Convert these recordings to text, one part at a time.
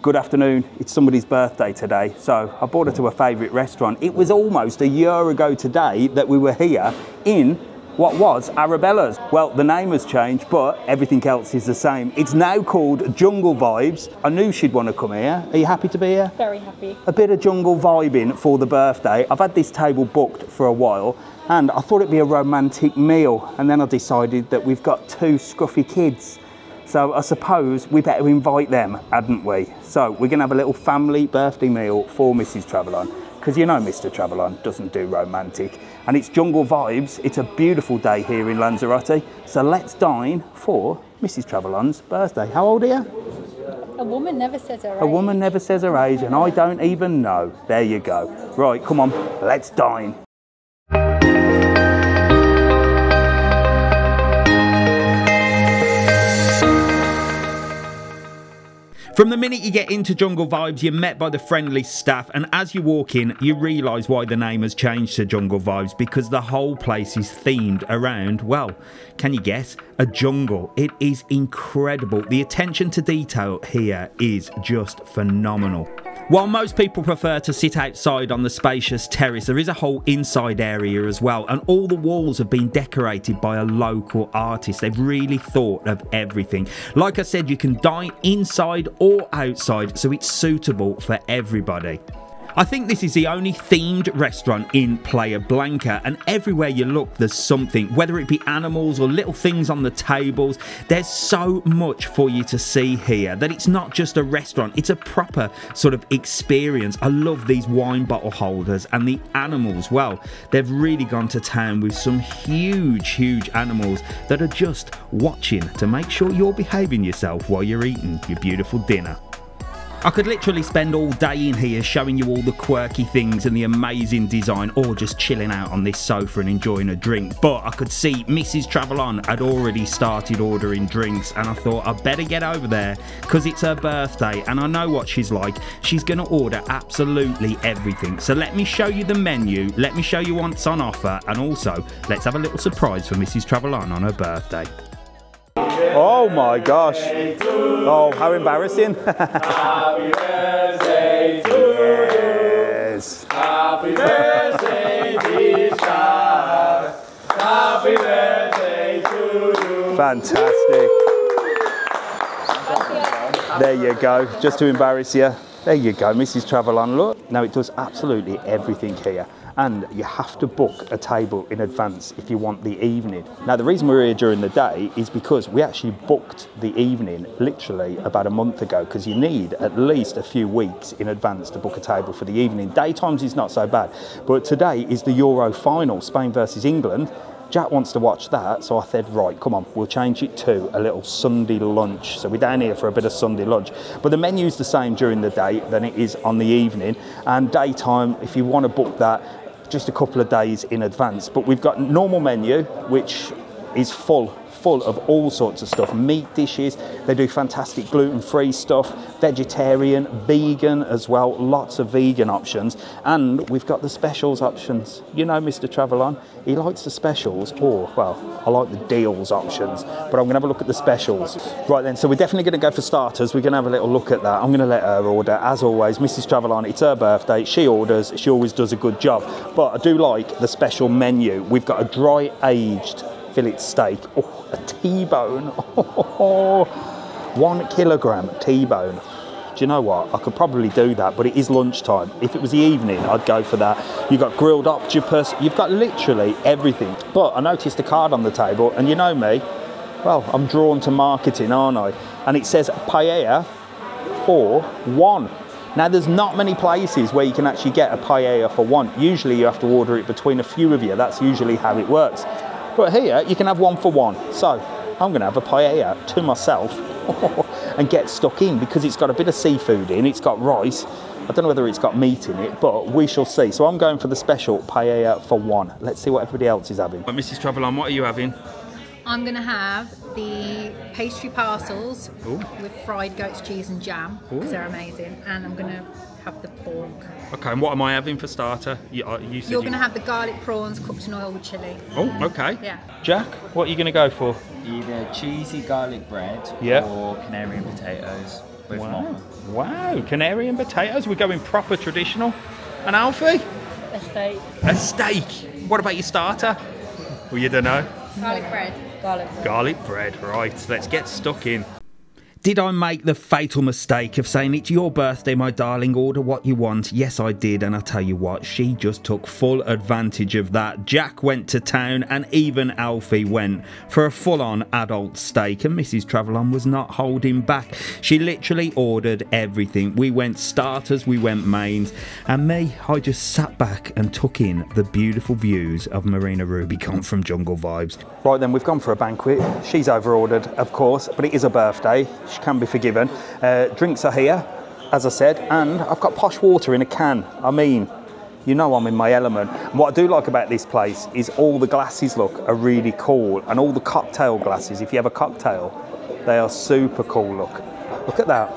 Good afternoon, it's somebody's birthday today, so I brought her to a favourite restaurant. It was almost a year ago today that we were here in what was Arabellas. Well, the name has changed, but everything else is the same. It's now called Jungle Vibes. I knew she'd want to come here. Are you happy to be here? Very happy. A bit of jungle vibing for the birthday. I've had this table booked for a while, and I thought it'd be a romantic meal, and then I decided that we've got two scruffy kids. So I suppose we better invite them, hadn't we? So we're gonna have a little family birthday meal for Mrs. TravelOn, because you know Mr. TravelOn doesn't do romantic. And it's jungle vibes. It's a beautiful day here in Lanzarote. So let's dine for Mrs. TravelOn's birthday. How old are you? A woman never says her age. A woman never says her age, and I don't even know. There you go. Right, come on, let's dine. From the minute you get into Jungle Vibes, you're met by the friendly staff, and as you walk in, you realise why the name has changed to Jungle Vibes, because the whole place is themed around, well, can you guess? A jungle. It is incredible. The attention to detail here is just phenomenal. While most people prefer to sit outside on the spacious terrace, there is a whole inside area as well, and all the walls have been decorated by a local artist. They've really thought of everything. Like I said, you can dine inside or outside, so it's suitable for everybody. I think this is the only themed restaurant in Playa Blanca, and everywhere you look there's something, whether it be animals or little things on the tables. There's so much for you to see here that it's not just a restaurant, it's a proper sort of experience. I love these wine bottle holders, and the animals, well, they've really gone to town with some huge animals that are just watching to make sure you're behaving yourself while you're eating your beautiful dinner. I could literally spend all day in here showing you all the quirky things and the amazing design, or just chilling out on this sofa and enjoying a drink, but I could see Mrs. TravelOn had already started ordering drinks, and I thought I'd better get over there because it's her birthday and I know what she's like. She's going to order absolutely everything. So let me show you the menu, let me show you what's on offer, and also let's have a little surprise for Mrs. TravelOn on her birthday. Oh my gosh. Oh, how embarrassing. Happy birthday to you. Happy birthday, dear child. Happy birthday to you. Fantastic. There you go, just to embarrass you. There you go, Mrs. TravelOn, look. Now it does absolutely everything here, and you have to book a table in advance if you want the evening. Now the reason we're here during the day is because we actually booked the evening literally about a month ago, because you need at least a few weeks in advance to book a table for the evening. Daytimes is not so bad, but today is the Euro final, Spain versus England. Jack wants to watch that, so I said, right, come on, we'll change it to a little Sunday lunch. So we're down here for a bit of Sunday lunch. But the menu's the same during the day than it is on the evening. And daytime, if you want to book that, just a couple of days in advance. But we've got normal menu, which is full of all sorts of stuff. Meat dishes, they do fantastic gluten-free stuff, vegetarian, vegan as well, lots of vegan options. And we've got the specials options. You know Mr. TravelOn, he likes the specials, or, well, I like the deals options, but I'm gonna have a look at the specials. Right then, so we're definitely gonna go for starters. We're gonna have a little look at that. I'm gonna let her order, as always. Mrs. TravelOn, it's her birthday, she orders, she always does a good job. But I do like the special menu. We've got a dry aged fillet steak, oh, a T-bone, oh, 1 kilogram T-bone. Do you know what? I could probably do that, but it is lunchtime. If it was the evening, I'd go for that. You've got grilled octopus, you've got literally everything. But I noticed a card on the table, and you know me, well, I'm drawn to marketing, aren't I? And it says paella for 1. Now, there's not many places where you can actually get a paella for 1. Usually you have to order it between a few of you. That's usually how it works. But here, you can have 1 for 1. So, I'm going to have a paella to myself and get stuck in, because it's got a bit of seafood in, it's got rice. I don't know whether it's got meat in it, but we shall see. So I'm going for the special paella for 1. Let's see what everybody else is having. Mrs. TravelOn, what are you having? I'm going to have the pastry parcels. Ooh. With fried goat's cheese and jam, because they're amazing. And I'm going to have the pork. Okay, and what am I having for starter? You're going to have the garlic prawns cooked in oil with chilli. Oh, okay. Yeah. Jack, what are you going to go for? Either cheesy garlic bread or Canarian potatoes with mom. Wow, Canarian potatoes. We're going proper traditional. And Alfie? A steak. A steak. What about your starter? Well, you don't know. Garlic bread. Garlic bread. Garlic bread, right. Let's get stuck in. Did I make the fatal mistake of saying it's your birthday, my darling, order what you want? Yes, I did, and I tell you what, she just took full advantage of that. Jack went to town, and even Alfie went for a full-on adult steak, and Mrs. TravelOn was not holding back. She literally ordered everything. We went starters, we went mains, and me, I just sat back and took in the beautiful views of Marina Rubicon from Jungle Vibes. Right then, we've gone for a banquet. She's over-ordered, of course, but it is a birthday. She can be forgiven. Drinks are here, as I said, and I've got posh water in a can. I mean, you know I'm in my element. And what I do like about this place is all the glasses, look, are really cool, and all the cocktail glasses, if you have a cocktail, they are super cool, look at that.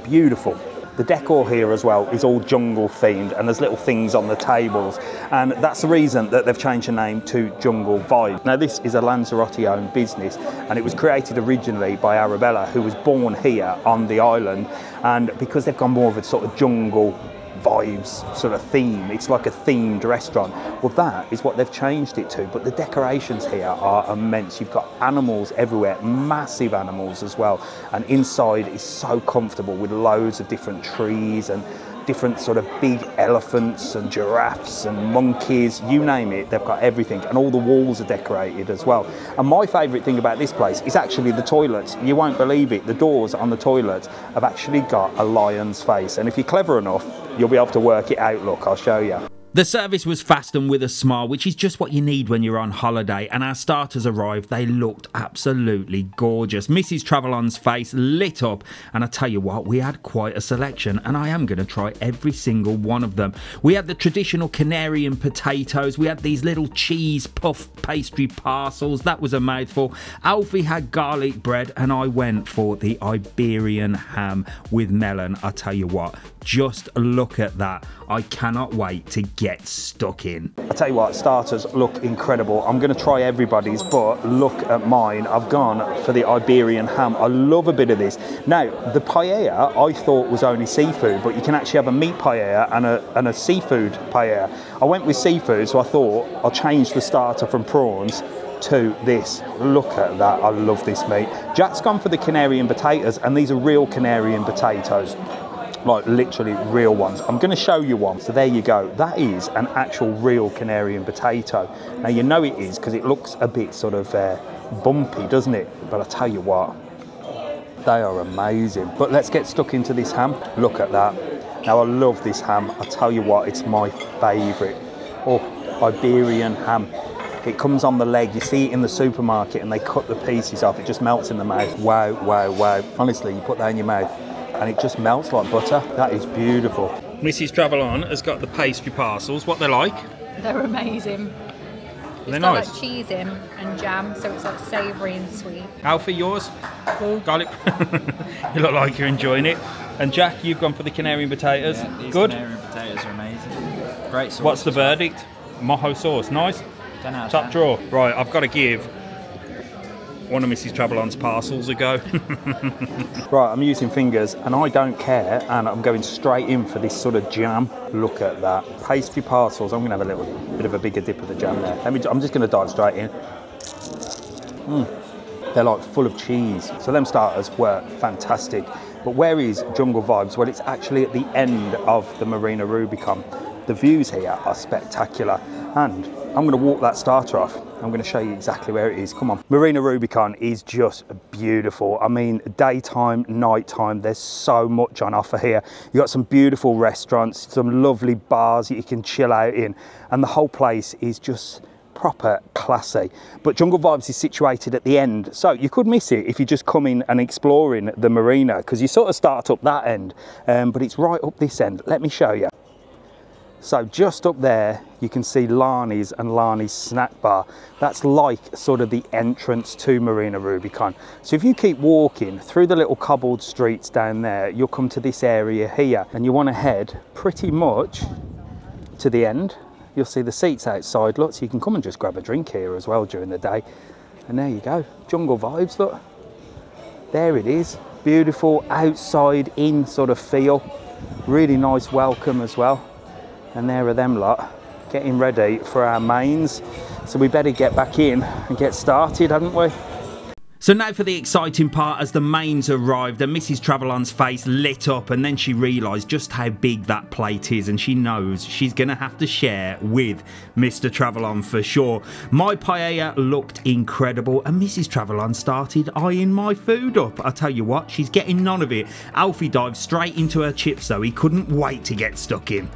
Beautiful. The decor here as well is all jungle themed, and there's little things on the tables, and that's the reason that they've changed the name to Jungle Vibe. Now this is a Lanzarote owned business, and it was created originally by Arabella, who was born here on the island, and because they've gone more of a sort of jungle vibes sort of theme, it's like a themed restaurant. Well, that is what they've changed it to, but the decorations here are immense. You've got animals everywhere, massive animals as well, and inside is so comfortable with loads of different trees and different sort of big elephants and giraffes and monkeys, you name it, they've got everything, and all the walls are decorated as well. And my favourite thing about this place is actually the toilets. You won't believe it, the doors on the toilets have actually got a lion's face, and if you're clever enough, you'll be able to work it out. Look, I'll show you. The service was fast and with a smile, which is just what you need when you're on holiday, and our starters arrived. They looked absolutely gorgeous. Mrs. TravelOn's face lit up, and I tell you what, we had quite a selection, and I am going to try every single one of them. We had the traditional Canarian potatoes, we had these little cheese puff pastry parcels, that was a mouthful. Alfie had garlic bread, and I went for the Iberian ham with melon. I tell you what, just look at that. I cannot wait to get stuck in. I tell you what, starters look incredible. I'm going to try everybody's, but look at mine. I've gone for the Iberian ham. I love a bit of this. Now, the paella I thought was only seafood, but you can actually have a meat paella and a seafood paella. I went with seafood, so I thought I'll change the starter from prawns to this. Look at that. I love this meat. Jack's gone for the Canarian potatoes, and these are real Canarian potatoes. Like literally real ones. I'm going to show you one. So there you go. That is an actual real Canarian potato. Now you know it is because it looks a bit sort of bumpy, doesn't it? But I tell you what, they are amazing. But let's get stuck into this ham. Look at that. Now I love this ham. I tell you what, it's my favourite. Oh, Iberian ham. It comes on the leg. You see it in the supermarket and they cut the pieces off. It just melts in the mouth. Wow, wow, wow. Honestly, you put that in your mouth and it just melts like butter. That is beautiful. Mrs. TravelOn has got the pastry parcels. What they're like? They're amazing. They're got nice. Like cheese in and jam, so it's like savoury and sweet. Alfie, yours? Cool. Garlic. You look like you're enjoying it. And Jack, you've gone for the Canarian potatoes. Yeah, these good. Canarian potatoes are amazing. Great sauce. What's the verdict? Mojo sauce, nice. 10 out of Top 10. drawer. Right, I've got to give one of Mrs. TravelOn's parcels a go. Right, I'm using fingers and I don't care, and I'm going straight in for this sort of jam. Look at that. Pastry parcels. I'm going to have a little bit of a bigger dip of the jam there. I'm just going to dive straight in. They're like full of cheese. So them starters were fantastic. But where is Jungle Vibes? Well, it's actually at the end of the Marina Rubicon. The views here are spectacular, and I'm going to walk that starter off. I'm going to show you exactly where it is. Come on. Marina Rubicon is just beautiful. I mean, daytime, nighttime, there's so much on offer here. You've got some beautiful restaurants, some lovely bars that you can chill out in, and the whole place is just proper classy. But Jungle Vibes is situated at the end, so you could miss it if you just come in and exploring the marina, because you sort of start up that end, but it's right up this end. Let me show you. So just up there, you can see Lani's and Lani's snack bar. That's like sort of the entrance to Marina Rubicon. So if you keep walking through the little cobbled streets down there, you'll come to this area here, and you want to head pretty much to the end. You'll see the seats outside, look, so you can come and just grab a drink here as well during the day. And there you go, Jungle Vibes, look. There it is. Beautiful outside in sort of feel. Really nice welcome as well. And there are them lot getting ready for our mains. So we better get back in and get started, haven't we? So now for the exciting part, as the mains arrived and Mrs. TravelON's face lit up, and then she realised just how big that plate is, and she knows she's going to have to share with Mr. TravelON for sure. My paella looked incredible, and Mrs. TravelON started eyeing my food up. I tell you what, she's getting none of it. Alfie dived straight into her chips though, he couldn't wait to get stuck in.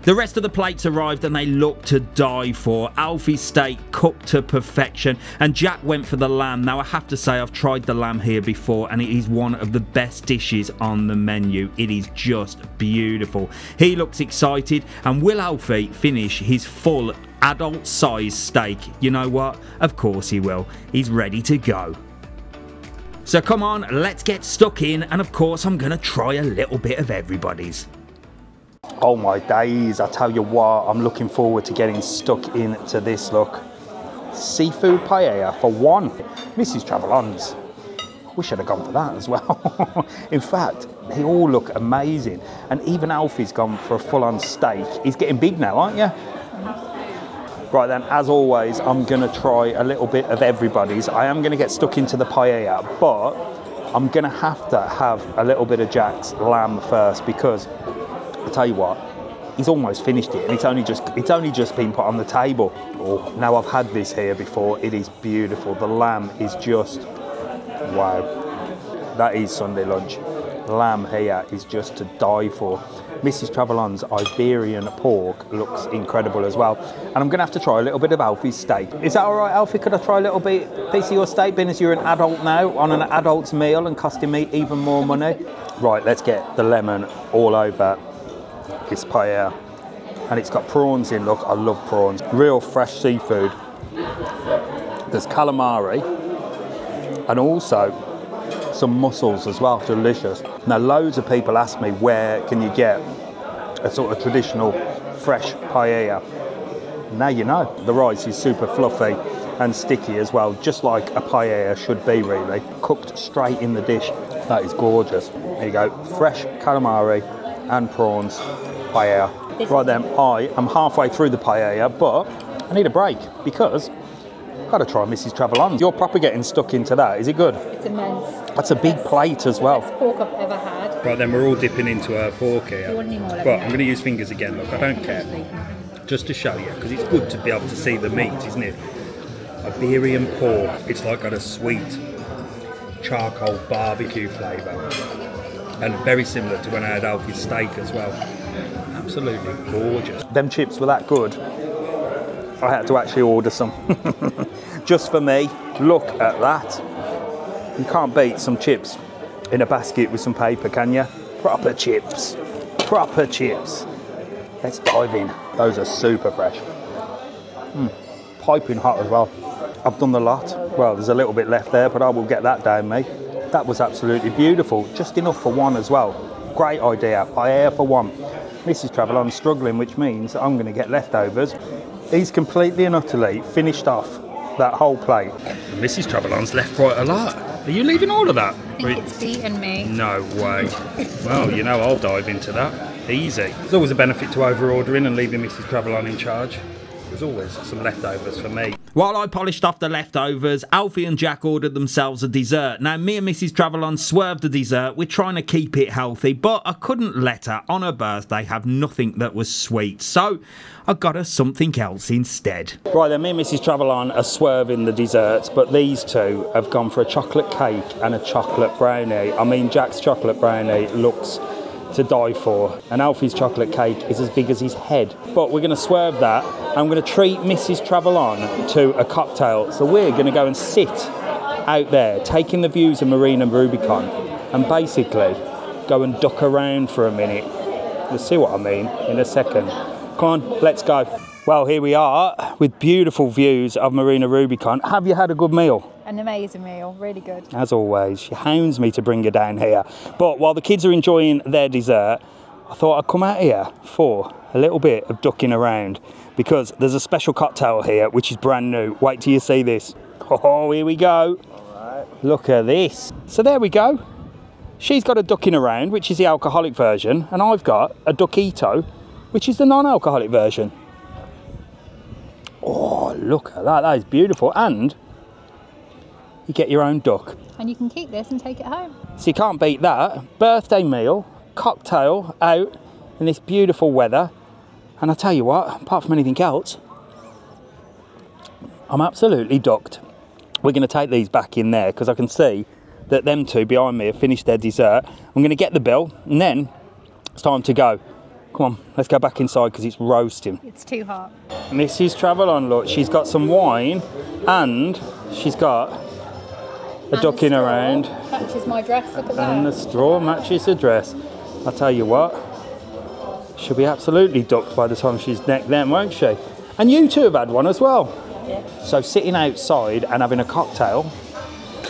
The rest of the plates arrived and they looked to die for. Alfie's steak cooked to perfection, and Jack went for the lamb. Now I have to say, I've tried the lamb here before and it is one of the best dishes on the menu. It is just beautiful. He looks excited, and will Alfie finish his full adult size steak? You know what? Of course he will. He's ready to go. So come on, let's get stuck in, and of course I'm going to try a little bit of everybody's. Oh my days, I tell you what, I'm looking forward to getting stuck into this look. Seafood paella for one. Mrs. TravelON's. We should have gone for that as well. In fact, they all look amazing. And even Alfie's gone for a full-on steak. He's getting big now, aren't you? Right then, as always, I'm going to try a little bit of everybody's. I am going to get stuck into the paella, but I'm going to have a little bit of Jack's lamb first, because I tell you what, he's almost finished it, and it's only just been put on the table. Oh, now I've had this here before. It is beautiful. The lamb is just wow. That is Sunday lunch. Lamb here is just to die for. Mrs. TravelON's Iberian pork looks incredible as well. And I'm going to have to try a little bit of Alfie's steak. Is that all right, Alfie? Could I try a little piece of your steak, being as you're an adult now, on an adult's meal and costing me even more money? Right, let's get the lemon all over this paella. And it's got prawns in. Look, I love prawns. Real fresh seafood. There's calamari and also some mussels as well. Delicious. Now loads of people ask me, where can you get a sort of traditional fresh paella? Now you know. The rice is super fluffy and sticky as well, just like a paella should be, really. Cooked straight in the dish. That is gorgeous. There you go. Fresh calamari and prawns paella. Right then, I am halfway through the paella, but I need a break because I've got to try Mrs. TravelON's. You're proper getting stuck into that. Is it good? It's immense. That's a big plate as well. Best pork I've ever had. Right then, we're all dipping into our pork here. Do you want any more? But I'm going to use fingers again. Look, I don't care. Just to show you, because it's good to be able to see the meat, isn't it? Iberian pork. It's like got a sweet charcoal barbecue flavour, and very similar to when I had Alfie's steak as well. Absolutely gorgeous. Them chips were that good, I had to actually order some. Just for me. Look at that. You can't beat some chips in a basket with some paper, can you? Proper chips. Proper chips. Let's dive in. Those are super fresh. Piping hot as well. I've done the lot. Well, there's a little bit left there, but I will get that down me. That was absolutely beautiful. Just enough for one as well. Great idea. Paella for one. Mrs. TravelON's struggling, which means I'm going to get leftovers. He's completely and utterly finished off that whole plate. Mrs. TravelON's left quite a lot. Are you leaving all of that? I think it's beaten me. No way. Well, you know, I'll dive into that. Easy. There's always a benefit to over-ordering and leaving Mrs. TravelON in charge. There's always some leftovers for me. While I polished off the leftovers, Alfie and Jack ordered themselves a dessert. Now, me and Mrs. TravelON swerved the dessert. We're trying to keep it healthy, but I couldn't let her, on her birthday, have nothing that was sweet. So I got her something else instead. Right then, me and Mrs. TravelON are swerving the desserts, but these two have gone for a chocolate cake and a chocolate brownie. I mean, Jack's chocolate brownie looks to die for, and Alfie's chocolate cake is as big as his head. But we're going to swerve that. I'm going to treat Mrs. TravelON to a cocktail. So we're going to go and sit out there, taking the views of Marina Rubicon, and basically go and duck around for a minute. You'll see what I mean in a second. Come on, let's go. Well, here we are with beautiful views of Marina Rubicon. Have you had a good meal? An amazing meal, really good. As always, she hounds me to bring her down here. But while the kids are enjoying their dessert, I thought I'd come out here for a little bit of ducking around, because there's a special cocktail here which is brand new. Wait till you see this. Oh, here we go. All right. Look at this. So there we go. She's got a ducking around, which is the alcoholic version, and I've got a duckito, which is the non-alcoholic version. Oh, look at that. That is beautiful. And you get your own duck. And you can keep this and take it home. So you can't beat that. Birthday meal, cocktail out in this beautiful weather. And I tell you what, apart from anything else, I'm absolutely ducked. We're going to take these back in there because I can see that them two behind me have finished their dessert. I'm going to get the bill and then it's time to go. Come on, let's go back inside because it's roasting. It's too hot. Mrs. TravelOn, look, she's got some wine and she's got a ducking around. Matches my dress, look at that. And the straw matches the dress. I'll tell you what, she'll be absolutely ducked by the time she's necked them, won't she? And you two have had one as well. Yeah. So sitting outside and having a cocktail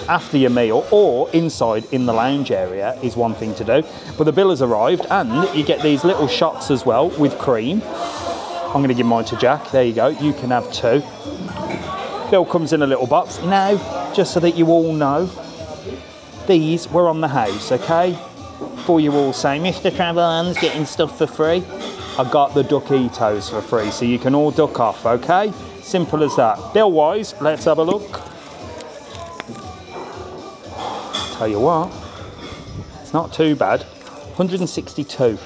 after your meal or inside in the lounge area is one thing to do. But the bill has arrived and you get these little shots as well with cream. I'm going to give mine to Jack. There you go. You can have two. Bill comes in a little box. Now, just so that you all know, these were on the house, okay? Before you all say, Mr. TravelON's getting stuff for free. I got the duckitos for free, so you can all duck off, okay? Simple as that. Bill-wise, let's have a look. Tell you what, it's not too bad. 162.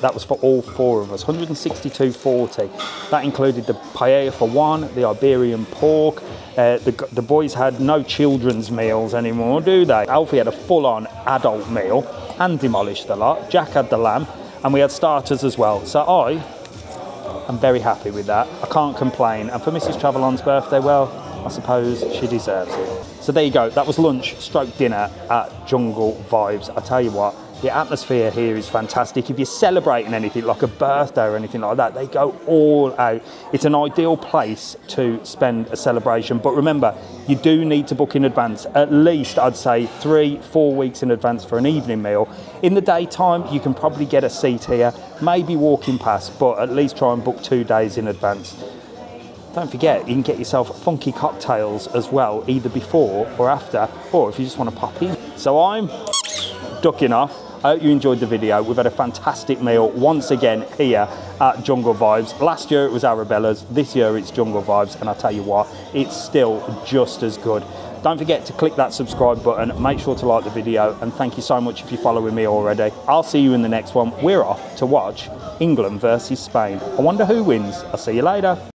That was for all four of us. 162.40. That included the paella for one, the Iberian pork. The boys had no children's meals anymore, do they? Alfie had a full-on adult meal and demolished the lot. Jack had the lamb, and we had starters as well. So I'm very happy with that. I can't complain. And for Mrs. TravelOn's birthday, well, I suppose she deserves it. So there you go. That was lunch stroke dinner at Jungle Vibes. I tell you what, the atmosphere here is fantastic. If you're celebrating anything like a birthday or anything like that, they go all out. It's an ideal place to spend a celebration. But remember, you do need to book in advance. At least, I'd say 3-4 weeks in advance for an evening meal. In the daytime, you can probably get a seat here, maybe walking past, but at least try and book 2 days in advance. Don't forget, you can get yourself funky cocktails as well, either before or after, or if you just want to pop in. So I'm ducking off. I hope you enjoyed the video. We've had a fantastic meal once again here at Jungle Vibes. Last year it was Arabellas, this year it's Jungle Vibes, and I tell you what, it's still just as good. Don't forget to click that subscribe button, make sure to like the video, and thank you so much if you're following me already. I'll see you in the next one. We're off to watch England versus Spain. I wonder who wins. I'll see you later.